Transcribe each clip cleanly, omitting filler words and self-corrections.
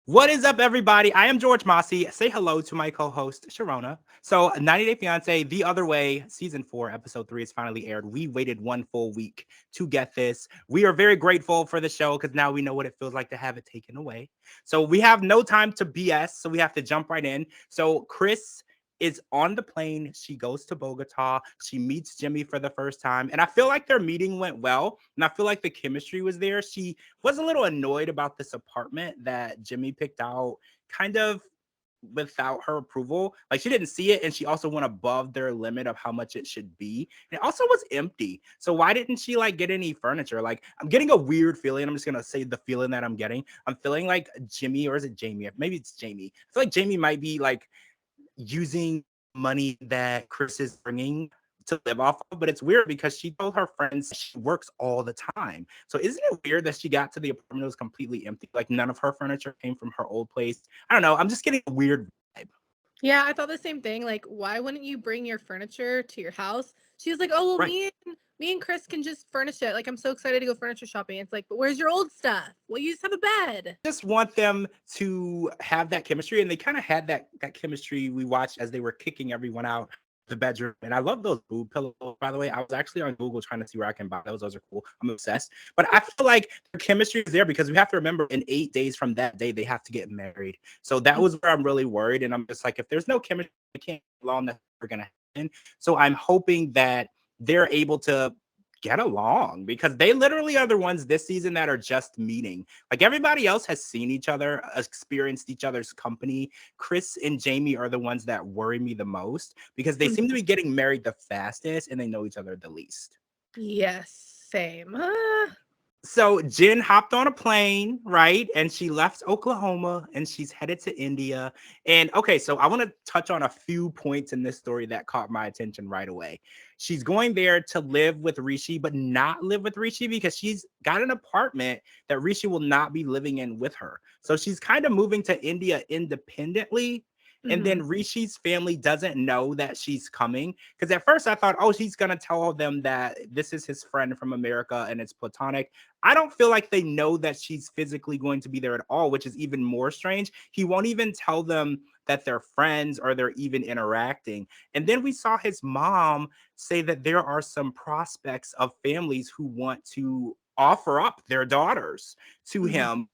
What is up, everybody? I am George Mossey. Say hello to my co-host, Cherona. So, 90 Day Fiance, The Other Way, Season 4, Episode 3 is finally aired. We waited one full week to get this. We are very grateful for the show because now we know what it feels like to have it taken away. So, we have no time to BS, so we have to jump right in. So, Chris is on the plane. She goes to Bogota. She meets Jimmy for the first time. And I feel like their meeting went well. And I feel like the chemistry was there. She was a little annoyed about this apartment that Jimmy picked out kind of without her approval. Like she didn't see it and she also went above their limit of how much it should be. And it also was empty. So why didn't she like get any furniture? Like I'm getting a weird feeling. I'm just gonna say the feeling that I'm getting. I'm feeling like Jimmy, or is it Jamie? Maybe it's Jamie. I feel like Jamie might be like using money that Chris is bringing to live off of, but it's weird because she told her friends she works all the time. So isn't it weird that she got to the apartment, it was completely empty? Like none of her furniture came from her old place. I don't know. I'm just getting a weird vibe. Yeah, I thought the same thing. Like, why wouldn't you bring your furniture to your house? She was like, "Oh, well, Right. me and Chris can just furnish it. Like, I'm so excited to go furniture shopping." It's like, but where's your old stuff? Well, you just have a bed. Just want them to have that chemistry, and they kind of had that chemistry we watched as they were kicking everyone out the bedroom. And I love those boob pillows, by the way. I was actually on Google trying to see where I can buy those. Those are cool. I'm obsessed. But I feel like the chemistry is there because we have to remember in 8 days from that day they have to get married. So that was where I'm really worried. And I'm just like, if there's no chemistry, I can't allow that we're gonna happen. So I'm hoping that they're able to get along because they literally are the ones this season that are just meeting. Like everybody else has seen each other, experienced each other's company. Chris and Jamie are the ones that worry me the most because they seem to be getting married the fastest and they know each other the least. Yes, same. So Jen hopped on a plane, right? And she left Oklahoma and she's headed to India. And okay, so I want to touch on a few points in this story that caught my attention right away. She's going there to live with Rishi, but not live with Rishi because she's got an apartment that Rishi will not be living in with her. So she's kind of moving to India independently. And Mhm. then Rishi's family doesn't know that she's coming. Because at first I thought, oh, she's going to tell them that this is his friend from America and it's platonic. I don't feel like they know that she's physically going to be there at all, which is even more strange. He won't even tell them that they're friends or they're even interacting. And then we saw his mom say that there are some prospects of families who want to offer up their daughters to Mhm. him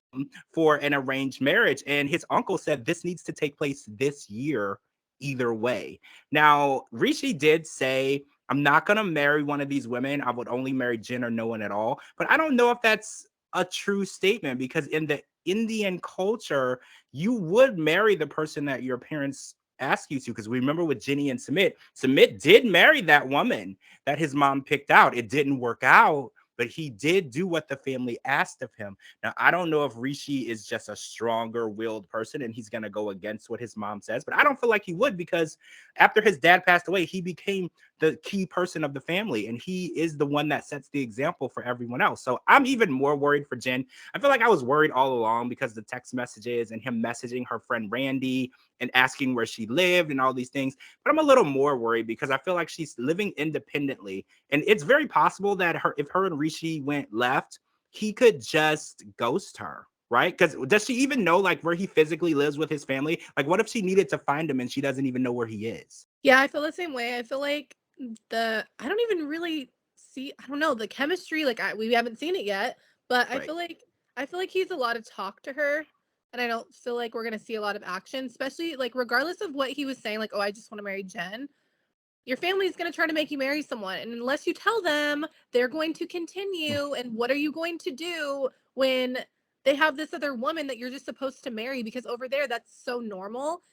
for an arranged marriage. And his uncle said this needs to take place this year either way. Now, Rishi did say I'm not going to marry one of these women. I would only marry Jen or no one at all. But I don't know if that's a true statement because in the Indian culture, you would marry the person that your parents ask you to. Because we remember with Jenny and Sumit did marry that woman that his mom picked out. It didn't work out, but he did do what the family asked of him. Now, I don't know if Rishi is just a stronger willed person and he's going to go against what his mom says, but I don't feel like he would because after his dad passed away, he became the key person of the family and he is the one that sets the example for everyone else. So I'm even more worried for Jen. I feel like I was worried all along because the text messages and him messaging her friend Randy and asking where she lived and all these things. But I'm a little more worried because I feel like she's living independently. And it's very possible that if her and Rishi went left, he could just ghost her. Right? Because does she even know like where he physically lives with his family? Like, what if she needed to find him and she doesn't even know where he is? Yeah, I feel the same way. I feel like I don't even really see. I don't know the chemistry. Like, we haven't seen it yet, but Right. I feel like he's a lot of talk to her, and I don't feel like we're gonna see a lot of action. Especially like regardless of what he was saying, like, "Oh, I just want to marry Jen." Your family's going to try to make you marry someone. And unless you tell them, they're going to continue. And what are you going to do when they have this other woman that you're just supposed to marry? Because over there, that's so normal.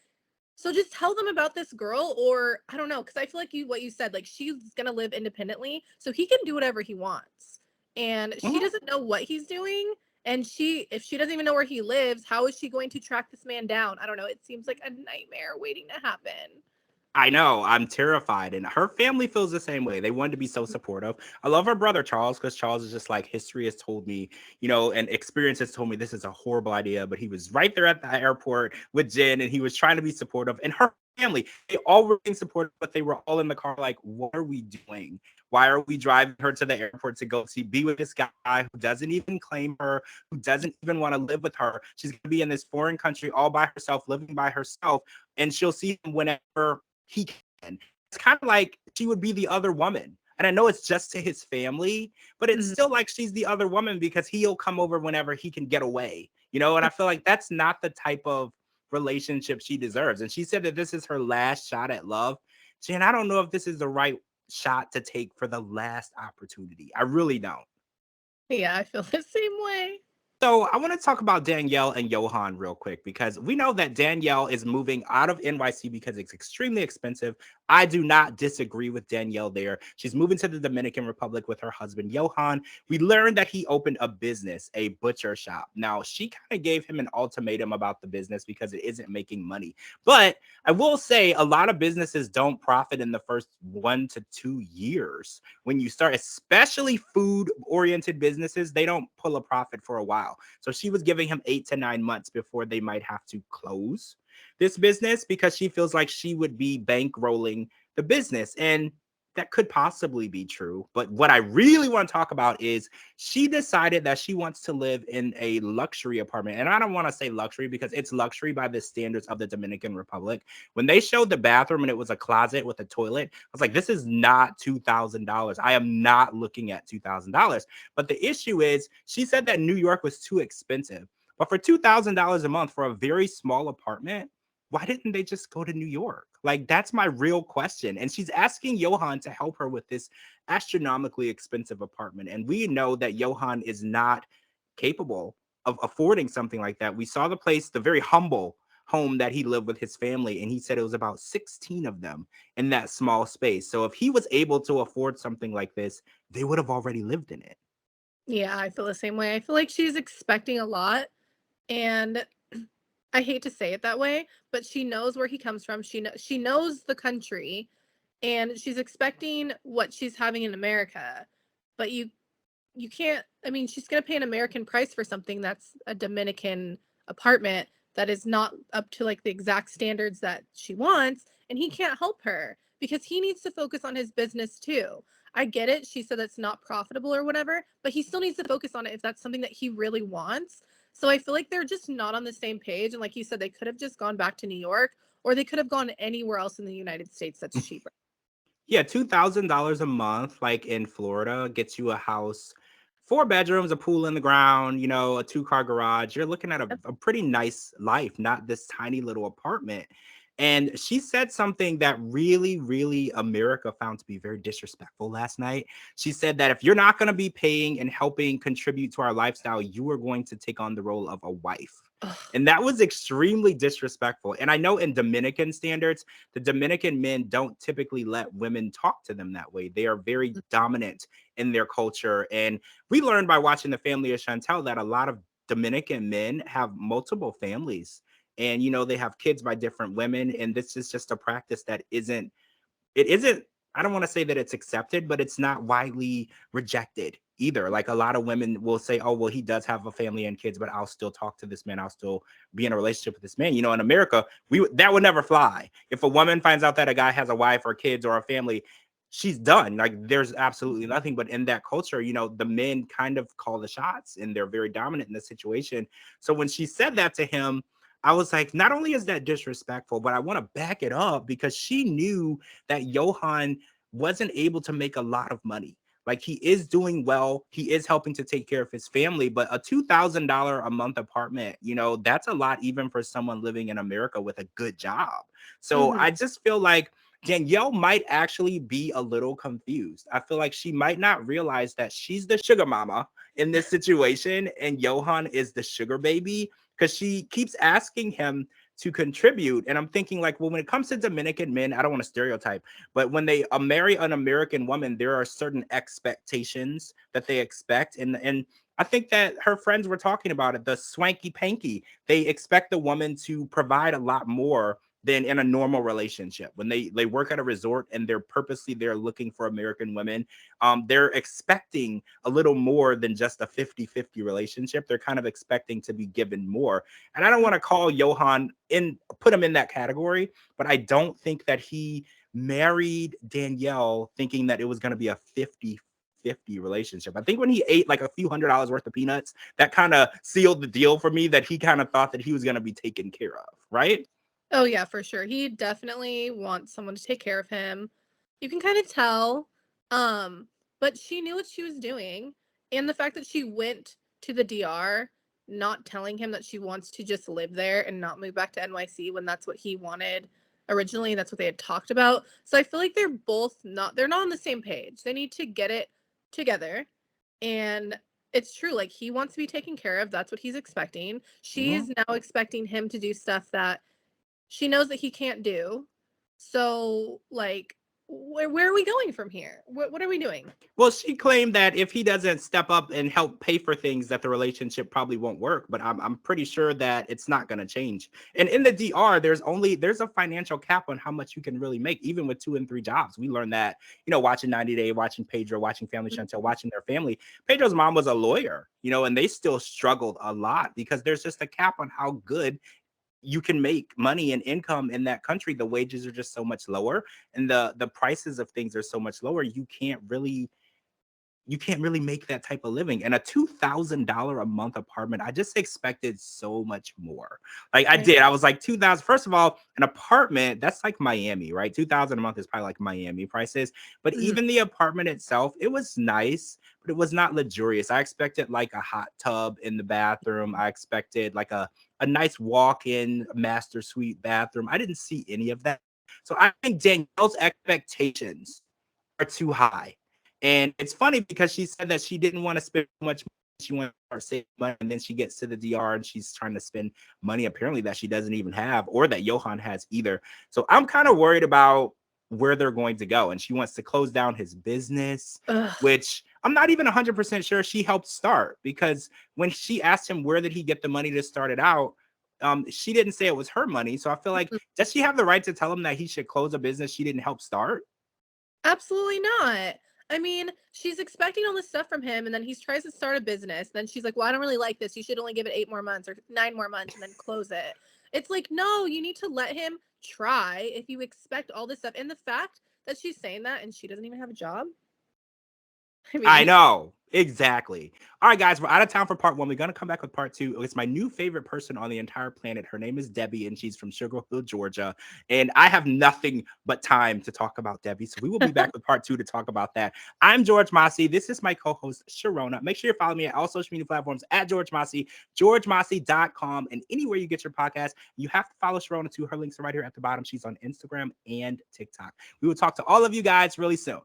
So just tell them about this girl, or I don't know, because I feel like what you said, like she's going to live independently. So he can do whatever he wants. And she Mhm. doesn't know what he's doing. And if she doesn't even know where he lives, how is she going to track this man down? I don't know. It seems like a nightmare waiting to happen. I know. I'm terrified. And her family feels the same way. They wanted to be so supportive. I love her brother, Charles, because Charles is just like, history has told me, and experience has told me this is a horrible idea. But he was right there at the airport with Jen and he was trying to be supportive. And her family, they all were being supportive, but they were all in the car like, what are we doing? Why are we driving her to the airport to go see be with this guy who doesn't even claim her, who doesn't even want to live with her? She's going to be in this foreign country all by herself, living by herself, and she'll see him whenever he can. It's kind of like she would be the other woman. And I know it's just to his family, but it's Mhm. still like she's the other woman because he'll come over whenever he can get away, you know? And I feel like that's not the type of relationship she deserves. And she said that this is her last shot at love. And I don't know if this is the right shot to take for the last opportunity. I really don't. Yeah, I feel the same way. So I want to talk about Danielle and Johan real quick because we know that Danielle is moving out of NYC because it's extremely expensive. I do not disagree with Danielle there. She's moving to the Dominican Republic with her husband Johan. We learned that he opened a business, a butcher shop. Now she kind of gave him an ultimatum about the business because it isn't making money. But I will say a lot of businesses don't profit in the first 1 to 2 years when you start, especially food oriented businesses, they don't pull a profit for a while. So she was giving him 8 to 9 months before they might have to close this business because she feels like she would be bankrolling the business. And that could possibly be true. But what I really want to talk about is she decided that she wants to live in a luxury apartment. And I don't want to say luxury because it's luxury by the standards of the Dominican Republic. When they showed the bathroom and it was a closet with a toilet, I was like, this is not $2,000. I am not looking at $2,000. But the issue is, she said that New York was too expensive. But for $2,000 a month for a very small apartment, why didn't they just go to New York? Like, that's my real question. And she's asking Johan to help her with this astronomically expensive apartment. And we know that Johan is not capable of affording something like that. We saw the place, the very humble home that he lived with his family, and he said it was about 16 of them in that small space. So if he was able to afford something like this, they would have already lived in it. Yeah, I feel the same way. I feel like she's expecting a lot, and I hate to say it that way, but she knows where he comes from. She knows the country, and she's expecting what she's having in America. But you can't, I mean, she's going to pay an American price for something that's a Dominican apartment that is not up to like the exact standards that she wants, and he can't help her because he needs to focus on his business too. I get it. She said that's not profitable or whatever, but he still needs to focus on it if that's something that he really wants. So I feel like they're just not on the same page. And like you said, they could have just gone back to New York, or they could have gone anywhere else in the United States that's cheaper. Yeah, $2,000 a month, like in Florida, gets you a house, 4 bedrooms, a pool in the ground, you know, a two-car garage. You're looking at a pretty nice life, not this tiny little apartment. And she said something that really, really America found to be very disrespectful last night. She said that if you're not going to be paying and helping contribute to our lifestyle, you are going to take on the role of a wife. Ugh. And that was extremely disrespectful. And I know in Dominican standards, the Dominican men don't typically let women talk to them that way. They are very dominant in their culture. And we learned by watching the family of Chantel that a lot of Dominican men have multiple families. And, you know, they have kids by different women. And this is just a practice that isn't, I don't want to say that it's accepted, but it's not widely rejected either. Like a lot of women will say, oh, well, he does have a family and kids, but I'll still talk to this man. I'll still be in a relationship with this man. You know, in America, that would never fly. If a woman finds out that a guy has a wife or kids or a family, she's done. Like there's absolutely nothing. But in that culture, you know, the men kind of call the shots and they're very dominant in the situation. So when she said that to him, I was like, not only is that disrespectful, but I want to back it up because she knew that Johan wasn't able to make a lot of money. Like he is doing well, he is helping to take care of his family, but a $2,000 a month apartment, you know, that's a lot even for someone living in America with a good job. So Mhm. I just feel like Danielle might actually be a little confused. I feel like she might not realize that she's the sugar mama in this situation and Johan is the sugar baby because she keeps asking him to contribute. And I'm thinking, like, well, when it comes to Dominican men, I don't want to stereotype, but when they marry an American woman, there are certain expectations that they expect. And I think that her friends were talking about it, the swanky panky. They expect the woman to provide a lot more than in a normal relationship. When they work at a resort and they're looking for American women, they're expecting a little more than just a 50-50 relationship. They're kind of expecting to be given more. And I don't want to call Johan put him in that category, but I don't think that he married Danielle thinking that it was going to be a 50-50 relationship. I think when he ate like a few $100s worth of peanuts, that kind of sealed the deal for me, that he kind of thought that he was going to be taken care of, right? Oh yeah, for sure. He definitely wants someone to take care of him. You can kind of tell. But she knew what she was doing. And the fact that she went to the DR, not telling him that she wants to just live there and not move back to NYC when that's what he wanted originally, that's what they had talked about. So I feel like they're not on the same page. They need to get it together. And it's true, like he wants to be taken care of. That's what he's expecting. She Mhm. is now expecting him to do stuff that she knows that he can't do. So, like, where are we going from here? What are we doing? Well, she claimed that if he doesn't step up and help pay for things, that the relationship probably won't work. But I'm pretty sure that it's not going to change. And in the DR, there's a financial cap on how much you can really make, even with 2 and 3 jobs. We learned that, watching 90 Day, watching Pedro, watching Family Chantel, watching their family. Pedro's mom was a lawyer, and they still struggled a lot because there's just a cap on how good you can make money and income in that country. The wages are just so much lower, and the prices of things are so much lower. You can't really make that type of living. And a $2,000 a month apartment, I just expected so much more. Like I Right. did. I was like 2,000. First of all, an apartment, that's like Miami, right? 2,000 a month is probably like Miami prices. But Mhm. even the apartment itself, it was nice, but it was not luxurious. I expected like a hot tub in the bathroom. I expected like a nice walk-in master suite bathroom. I didn't see any of that. So I think Danielle's expectations are too high. And it's funny because she said that she didn't want to spend much money. She wanted to start saving money. And then she gets to the DR and she's trying to spend money apparently that she doesn't even have, or that Johan has either. So I'm kind of worried about where they're going to go. And she wants to close down his business, Ugh. which I'm not even 100% sure she helped start, because when she asked him where did he get the money to start it out, she didn't say it was her money. So I feel like, does she have the right to tell him that he should close a business she didn't help start? Absolutely not. I mean, she's expecting all this stuff from him, and then he tries to start a business. Then she's like, "Well, I don't really like this. You should only give it 8 more months or 9 more months, and then close it." It's like, no, you need to let him try if you expect all this stuff. And the fact that she's saying that and she doesn't even have a job. I I mean, know. Exactly. All right, guys, we're out of time for part 1. We're going to come back with part 2. It's my new favorite person on the entire planet. Her name is Debbie, and she's from Sugar Hill, Georgia. And I have nothing but time to talk about Debbie. So we will be back with part 2 to talk about that. I'm George Mossey. This is my co-host, Cherona. Make sure you follow me at all social media platforms at George Mossey, georgemossey.com, and anywhere you get your podcast. You have to follow Cherona too. Her links are right here at the bottom. She's on Instagram and TikTok. We will talk to all of you guys really soon.